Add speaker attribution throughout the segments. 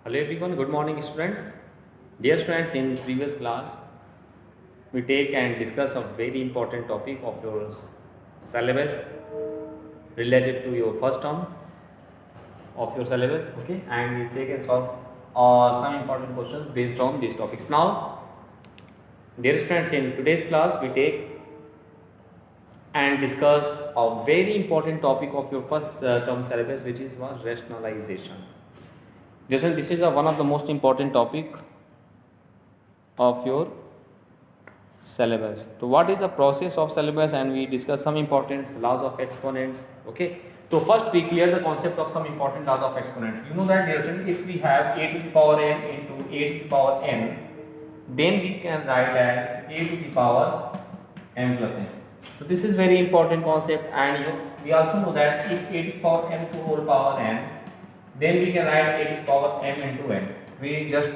Speaker 1: Hello everyone, good morning students. Dear students, in previous class we take and discuss a very important topic of your syllabus related to your first term of your syllabus, okay, and we take and solve some important questions based on these topics. Now, dear students, in today's class we take and discuss a very important topic of your first term syllabus, which is was rationalization. This is one of the most important topic of your syllabus. So what is the process of syllabus, and we discuss some important laws of exponents. Okay, so first we clear the concept of some important laws of exponents. You know that, dear children, if we have a to the power n into a to the power n, then we can write as a to the power m plus n. So this is very important concept, and we also know that if a to the power m to whole power n, then we can write a to the power m into n. We just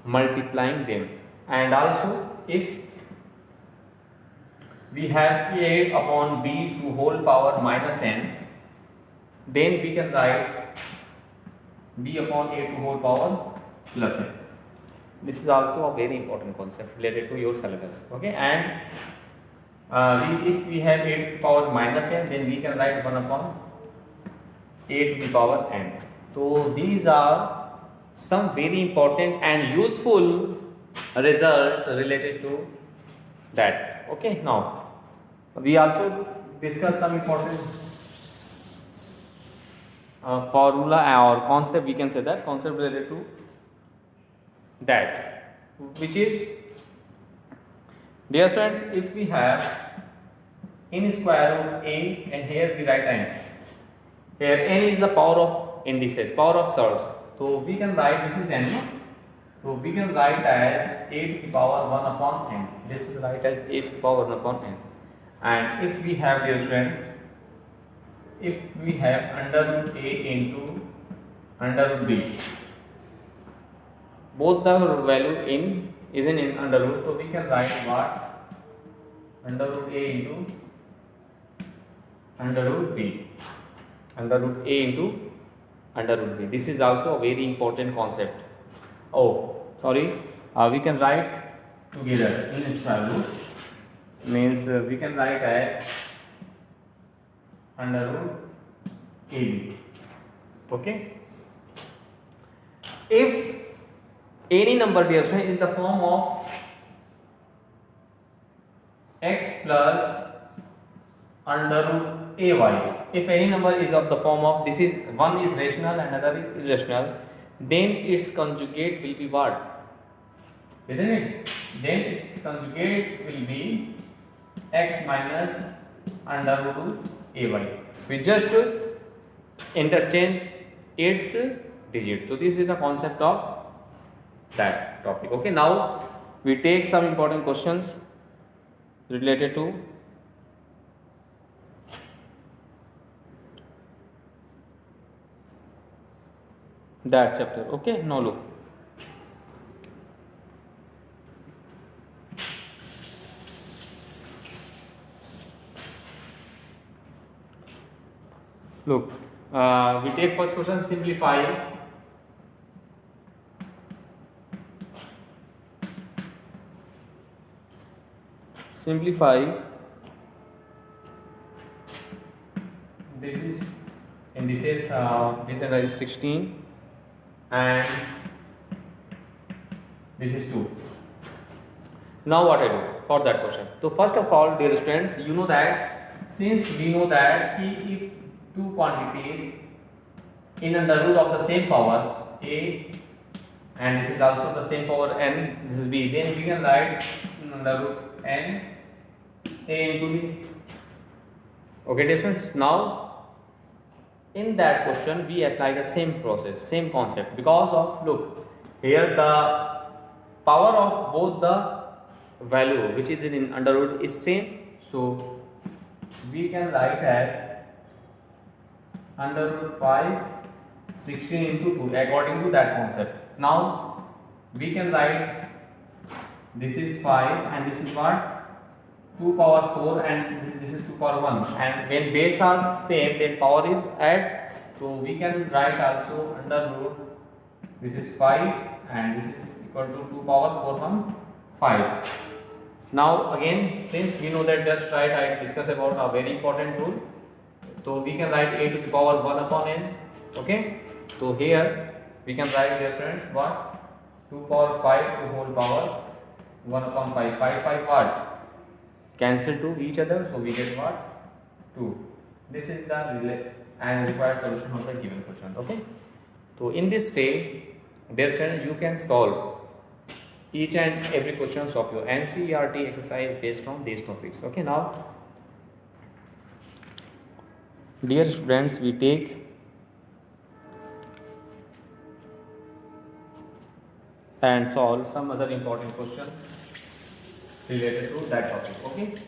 Speaker 1: multiplying them. And also if we have a upon b to whole power minus n, then we can write b upon a to whole power plus n. This is also a very important concept related to your syllabus. Okay, and if we have a to the power minus n, then we can write 1 upon a to the power n. So these are some very important and useful result related to that. Okay, now we also discuss some important formula or concept, we can say that concept related to that, which is, dear students, if we have n square root a, and here we write n. Here n is the power of indices, power of surds. So we can write, this is n. So we can write as a to the power 1 upon n. This is write as a to the power 1 upon n. And if we have, dear students, if we have under root a into under root b, both the value in is in under root, so we can write what? Under root a into under root b. Under root a into under root b. This is also a very important concept. Oh, sorry, we can write together in square root, means we can write as under root ab. Okay, if any number, dear student, is the form of x plus under root ay, if any number is of the form of, this is one is rational and another is irrational, then its conjugate will be what? Isn't it? Then its conjugate will be x minus under root ay. We just interchange its digit. So this is the concept of that topic. Okay, now we take some important questions related to that chapter. Okay, now look. Look, we take first question, simplify. Simplify. This is indices. This is 16, and this is 2. Now what I do for that question? So first of all, dear students, you know that since we know that if two quantities in under root of the same power a, and this is also the same power n, this is b, then we can write under root n a into b. Okay, dear students, now in that question we apply the same process, same concept, because of, look, here the power of both the value which is in under root is same, so we can write as under root 5 16 into 2 according to that concept. Now we can write this is 5 and this is what? 2 power 4 and this is 2 power 1, and when base are same then power is add, so we can write also under root this is 5 and this is equal to 2 power 4 1 5. Now again, since we know that just right, I discuss about a very important rule. So we can write a to the power 1 upon n. Okay. So here we can write, dear friends, what 2 power 5 to whole power 1 upon 5. 5 what? Cancel to each other. So we get what? 2. This is the and required solution of the given question. Okay. So in this way, dear friends, you can solve each and every questions of your NCERT exercise based on these topics. Okay. Now, dear students, we take and solve some other important questions related to that topic. Okay.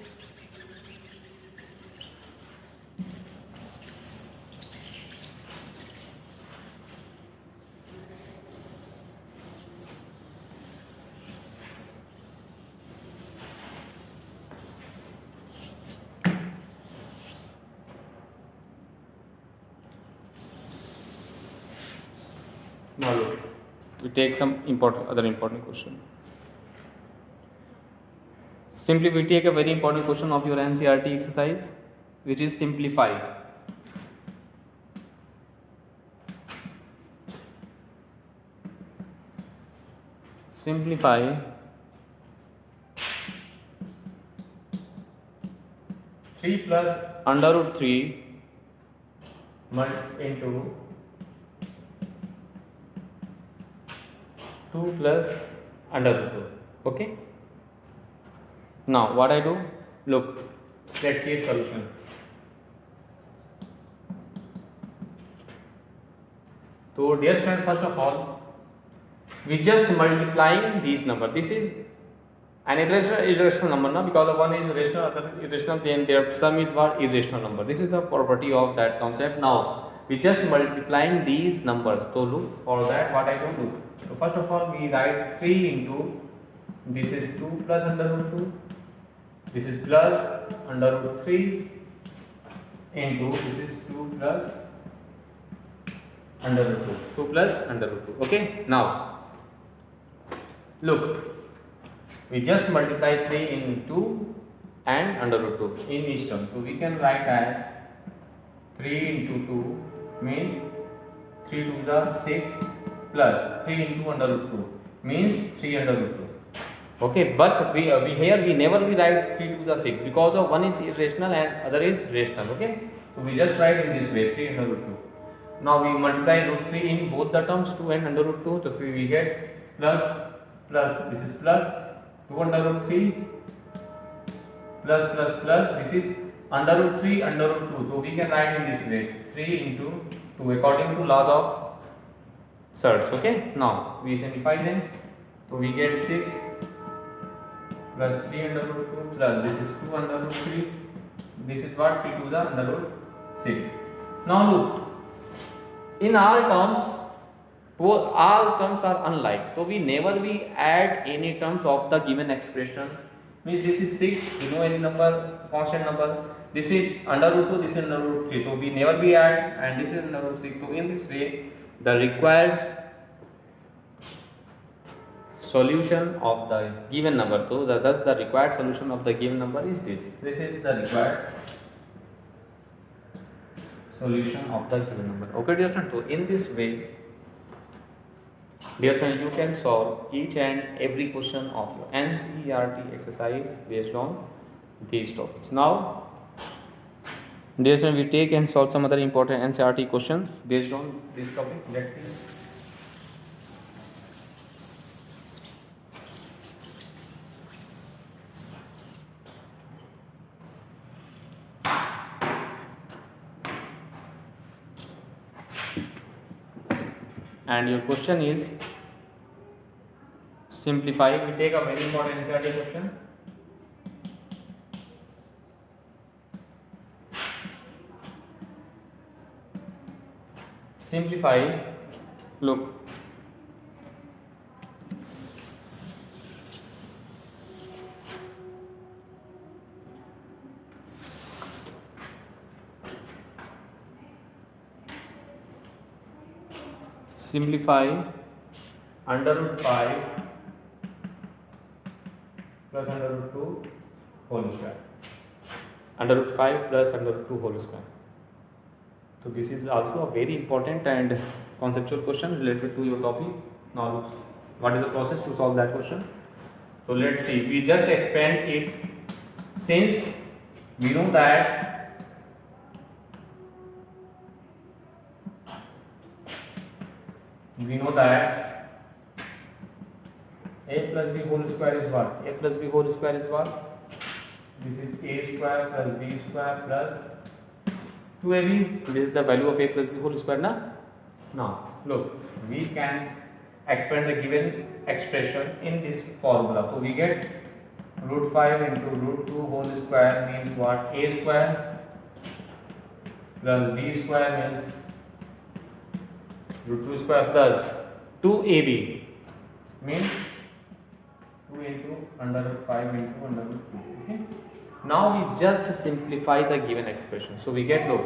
Speaker 1: Now look, we take some other important question. Simply we take a very important question of your NCERT exercise, which is simplify. Simplify 3 plus under root 3 into 2 plus under root 2. Okay. Now what I do? Look, let's see its solution. So dear student, first of all, we just multiplying these numbers. This is an irrational number, now because the one is rational, other irrational, then their sum is what? Irrational number. This is the property of that concept. Now we just multiplying these numbers. So look, for that what I do? So first of all, we write 3 into, this is 2 plus under root 2, this is plus under root 3 into, this is 2 plus under root 2, 2 plus under root 2. Okay. Now look, we just multiply 3 in 2 and under root 2 in each term. So we can write as 3 into 2 means 3 2s are 6 plus 3 into under root 2 means 3 under root 2. Okay, but we here we never we write 3 2s are 6 because of one is irrational and other is rational. Okay, so we just write in this way 3 under root 2. Now we multiply root 3 in both the terms, 2 and under root 2. So we get plus this is plus 2 under root 3 plus this is under root 3 under root 2. So we can write in this way 3 into 2 according to laws of surds. Okay. Now we simplify them. So we get 6 plus 3 under root 2 plus this is 2 under root 3. This is what? 3 to the under root 6. Now look, in our terms, all terms are unlike. So we never we add any terms of the given expression. Means this is 6, you know any number, constant number. This is under root 2, this is under root 3. So we never be add, and this is under root 6. So in this way, the required solution of the given number. So thus the required solution of the given number is this. This is the required solution of the given number. Okay, dear friend. So in this way, dear friend, you can solve each and every question of your NCERT exercise based on these topics. Now, dear friend, we take and solve some other important NCERT questions based on this topic. Let's see. And your question is simplify. We take a very important NCERT question. Simplify. Look, simplify under root 5 plus under root 2 whole square. Under root 5 plus under root 2 whole square. So this is also a very important and conceptual question related to your topic. Now what is the process to solve that question? So let's see, we just expand it since we know that a plus b whole square is what? A plus b whole square is what? This is a square plus b square plus 2ab. This is the value of a plus b whole square, na? Now look, we can expand the given expression in this formula. So we get root 5 into root 2 whole square means what? A square plus b square means root 2 square plus 2ab means 2 into under root 5 into under root 2. Okay. Now we just simplify the given expression. So we get, look,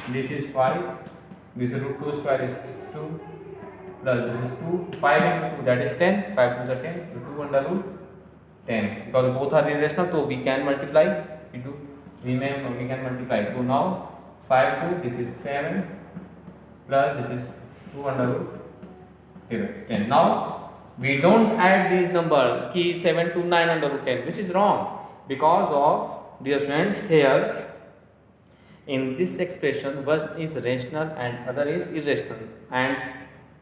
Speaker 1: this is 5, this root 2 square is 2 plus this is 2, 5 into 2 that is 10, 5 to the 10, so 2 under root 10. Because both are irrational, so we can multiply, we can multiply. So now 5 to this is 7 plus this is 2 under root 10. Now we don't add these numbers, key 7 to 9 under root 10, which is wrong. Because of, dear students, here in this expression one is rational and other is irrational, and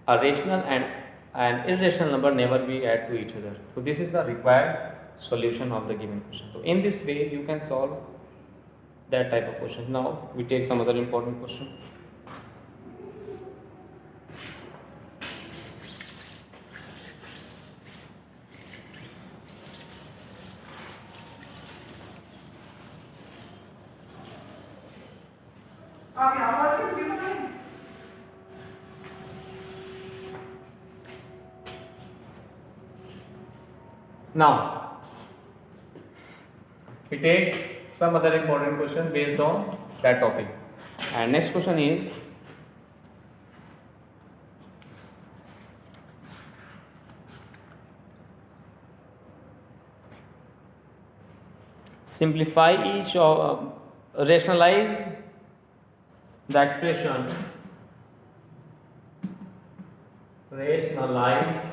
Speaker 1: a rational and an irrational number never be add to each other. So this is the required solution of the given question. So in this way you can solve that type of question. Now we take some other important question. Now we take some other important question based on that topic. And next question is, simplify each of rationalize the expression, rationalize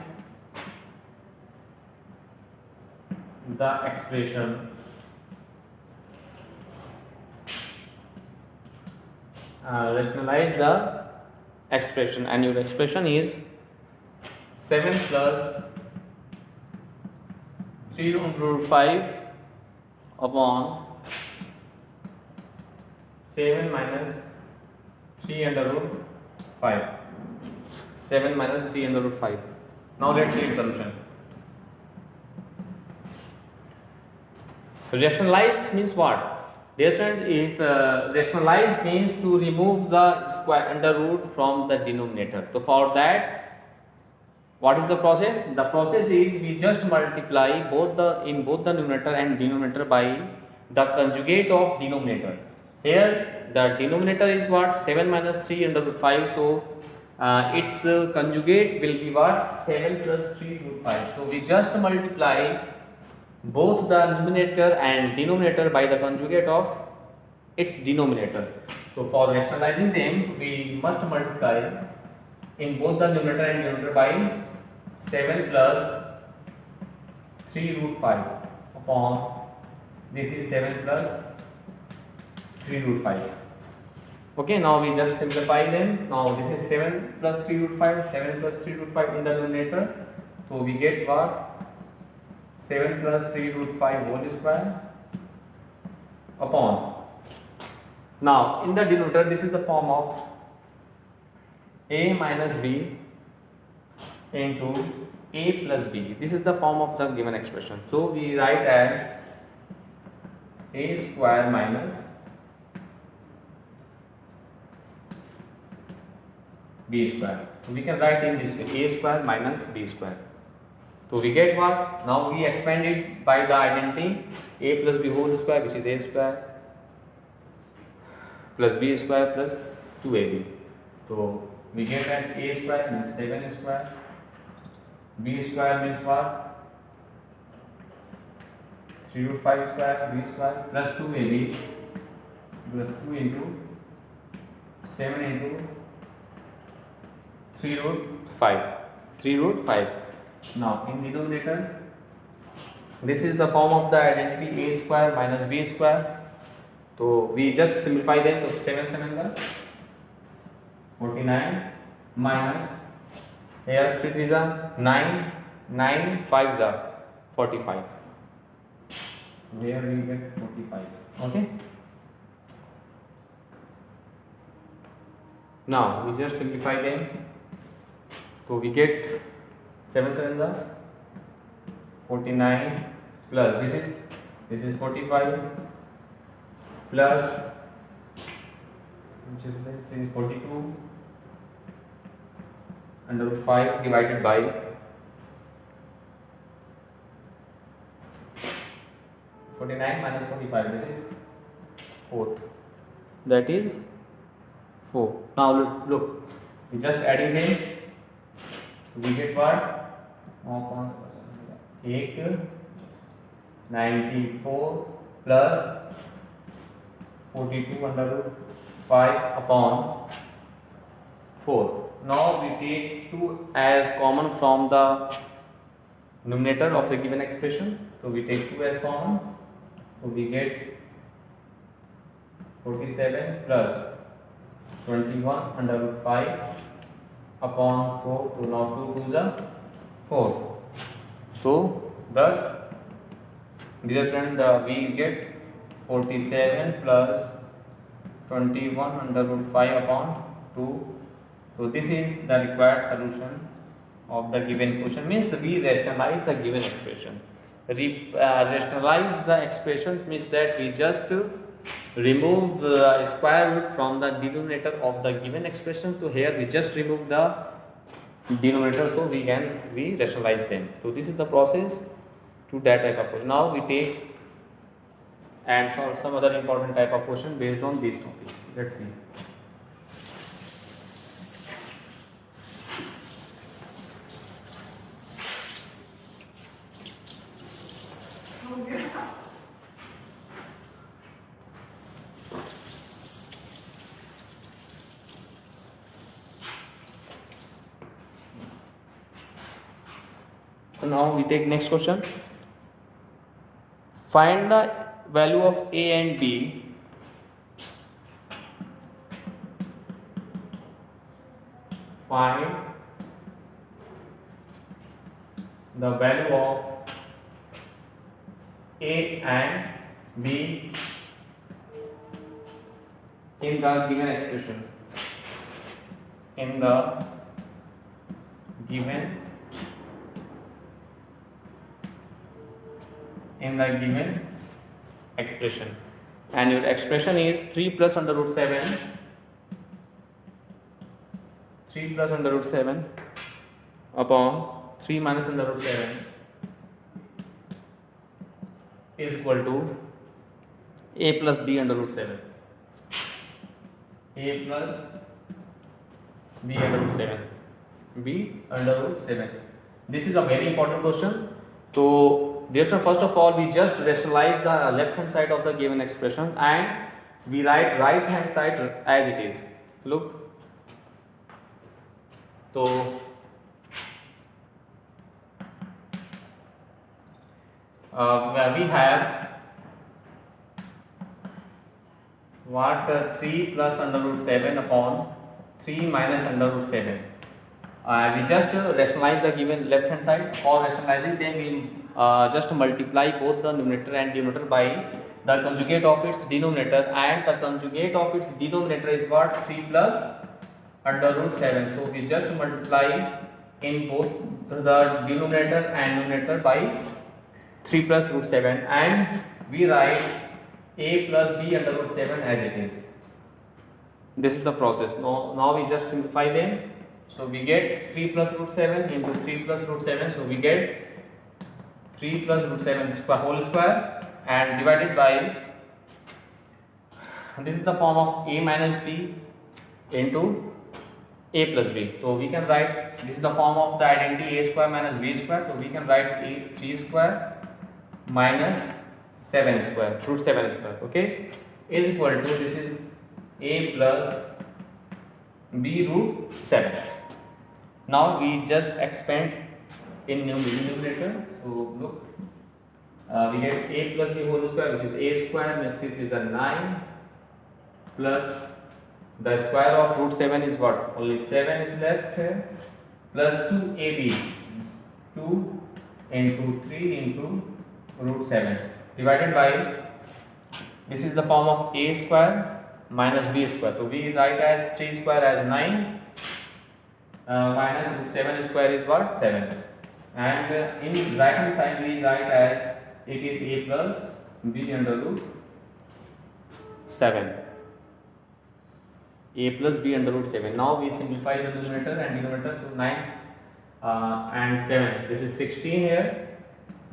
Speaker 1: the expression rationalize the expression, and your expression is 7 plus 3 under root 5 upon 7 minus 3 under root 5. 7 minus 3 under root 5. Now let's see its solution. Rationalize means what? Dear student, if rationalize means to remove the square under root from the denominator. So for that, what is the process? The process is we just multiply both the numerator and denominator by the conjugate of denominator. Here the denominator is what? 7 minus 3 under root 5. So its conjugate will be what? 7 plus 3 root 5. So we just multiply both the numerator and denominator by the conjugate of its denominator. So for rationalizing them, we must multiply in both the numerator and denominator by 7 plus 3 root 5 upon this is 7 plus 3 root 5. Okay, now we just simplify them. Now this is 7 plus 3 root 5, 7 plus 3 root 5 in the numerator. So we get what? 7 plus 3 root 5 whole square upon. Now in the denominator, this is the form of a minus b into a plus b. This is the form of the given expression. So we write as a square minus b square. So we can write in this way, a square minus b square. So we get what? Now we expand it by the identity a plus b whole square, which is a square plus b square plus 2ab. So we get that a square means 7 square b square means what? 3 root 5 square b square plus 2ab plus 2 into 7 into 3 root 5. 3 root 5. Now in denominator, this is the form of the identity a square minus b square. So we just simplify them. So 7 7 का 49 minus here 3 3 जा 9 9 5 जा 45. Where we get 45. Okay. Now we just simplify them. So we get 7 7 जा 49 plus this is 45 plus which is this is 42 under root 5 divided by 49 minus 45, this is 4, that is 4. Now look, we just adding them, we get what? 94 plus 42 under root 5 upon 4. Now we take 2 as common from the numerator of the given expression. So we take 2 as common. So we get 47 plus 21 under root 5 upon 4. So now 2 2 is 4. So thus, dear friend, we get 47 plus 21 under root 5 upon 2. So this is the required solution of the given question. Means we rationalize the given expression. Rationalize the expression means that we just remove the square root from the denominator of the given expression. So here we just remove the denominator, so we rationalize them. So this is the process to that type of question. Now we take and solve some other important type of question based on these topics. Let's see. So now we take next question. Find the value of a and b find the value of a and b in the given expression. In the given expression, and your expression is 3 plus under root 7 upon 3 minus under root 7 is equal to a plus b under root 7. A plus b under root 7. B under root 7. This is a very important question. So therefore, first of all, we just rationalize the left hand side of the given expression and we write right hand side as it is. Look. So we have what 3 plus under root 7 upon 3 minus under root 7. We just rationalize the given left hand side. For rationalizing them, we just multiply both the numerator and denominator by the conjugate of its denominator, and the conjugate of its denominator is what? 3 plus under root 7. So we just multiply in both the denominator and numerator by 3 plus root 7, and we write a plus b under root 7 as it is. This is the process. Now we just simplify them. So we get 3 plus root 7 into 3 plus root 7. So we get 3 plus root 7 square whole square and divided by, this is the form of a minus b into a plus b. So we can write this is the form of the identity a square minus b square. So we can write a 3 square minus 7 square, root 7 square, okay, is equal to, this is a plus b root 7. Now we just expand in numerator. So look, we get a plus b whole square, which is a square minus 3 is a 9, plus the square of root 7 is what? Only 7 is left here, plus 2ab, 2 into 3 into root 7 divided by, this is the form of a square minus b square. So we write as 3 square as 9, minus root 7 square is what? 7. And in right hand side we write as it is a plus b under root 7. A plus b under root 7. Now we simplify the numerator and denominator to 9 and 7. This is 16 here,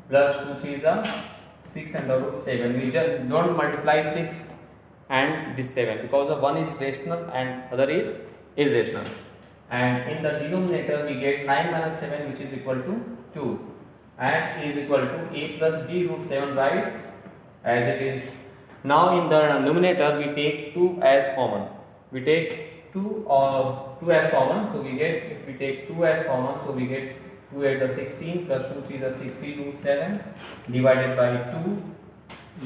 Speaker 1: plus 2 3 is a 6 under root 7. We just don't multiply 6 and this 7 because the one is rational and other is irrational. And in the denominator we get 9 minus 7, which is equal to 2, and is equal to a plus b root 7, right, as it is. Now in the numerator we take 2 as common. We take 2 as common, so we get, if we take 2 as common, so we get 2 8 is 16 plus 2 3 is 60 root 7 divided by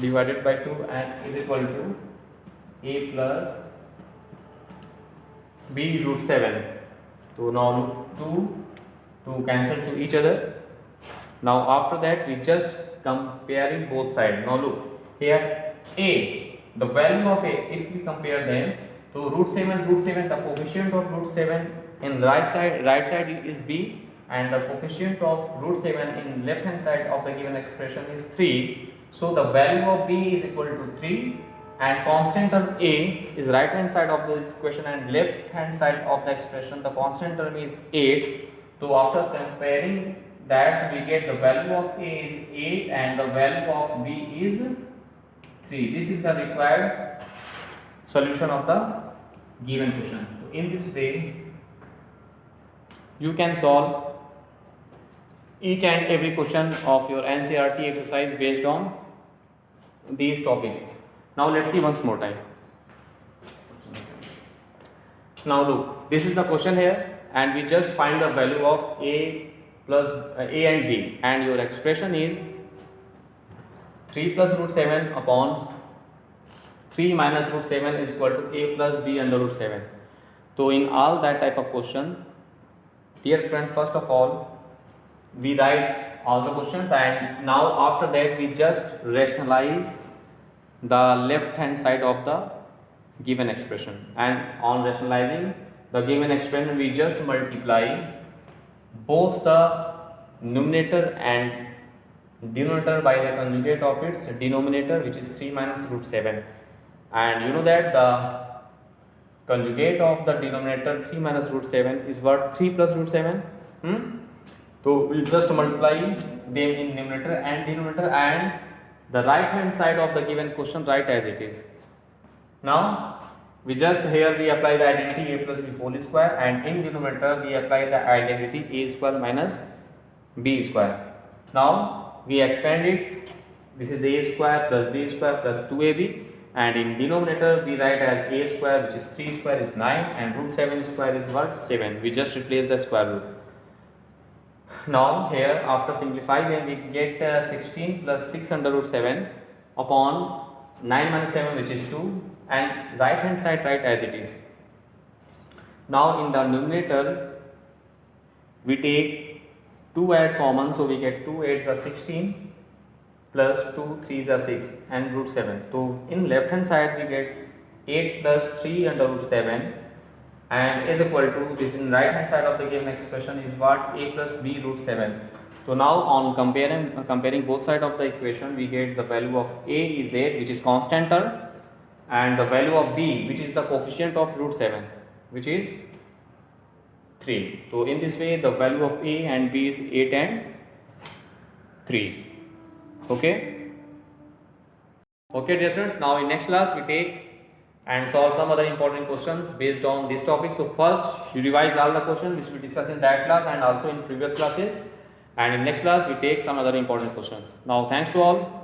Speaker 1: 2 and is equal to a plus b root 7. So now 2 cancel to each other. Now after that we just comparing both sides. Now look here, a, the value of a, if we compare them, so root 7, the coefficient of root 7 in right side is b, and the coefficient of root 7 in left hand side of the given expression is 3. So the value of b is equal to 3, and constant term a is right hand side of this equation and left hand side of the expression, the constant term is 8. So after comparing that we get the value of a is 8 and the value of b is 3. This is the required solution of the given question. So in this way you can solve each and every question of your NCERT exercise based on these topics. Now let's see once more time. Now look, this is the question here and we just find the value of a plus a and b, and your expression is 3 plus root 7 upon 3 minus root 7 is equal to a plus b under root 7. So in all that type of question, dear student, first of all we write all the questions, and now after that we just rationalize the left hand side of the given expression, and on rationalizing the given expression we just multiply both the numerator and denominator by the conjugate of its denominator, which is 3 minus root 7. And you know that the conjugate of the denominator 3 minus root 7 is what? 3 plus root 7. So we just multiply them in numerator and denominator, and the right hand side of the given question write as it is. Now we just here we apply the identity a plus b whole square, and in denominator we apply the identity a square minus b square. Now we expand it. This is a square plus b square plus 2ab, and in denominator we write as a square, which is 3 square is 9, and root 7 square is what? 7. We just replace the square root. Now here after simplifying them we get 16 plus 6 under root 7 upon 9 minus 7, which is 2, and right hand side write as it is. Now in the numerator we take 2 as common, so we get 2 8s are 16 plus 2 3s are 6 and root 7. So in left hand side we get 8 plus 3 under root 7 and is equal to, this in right hand side of the given expression is what? A plus b root 7. So now on comparing both sides of the equation we get the value of a is 8, which is constant term, and the value of b, which is the coefficient of root 7, which is 3. So in this way the value of a and b is 8 and 3. Okay dear students, now in next class we take and solve some other important questions based on this topic. So first you revise all the questions which we discussed in that class and also in previous classes, and in next class we take some other important questions. Now thanks to all.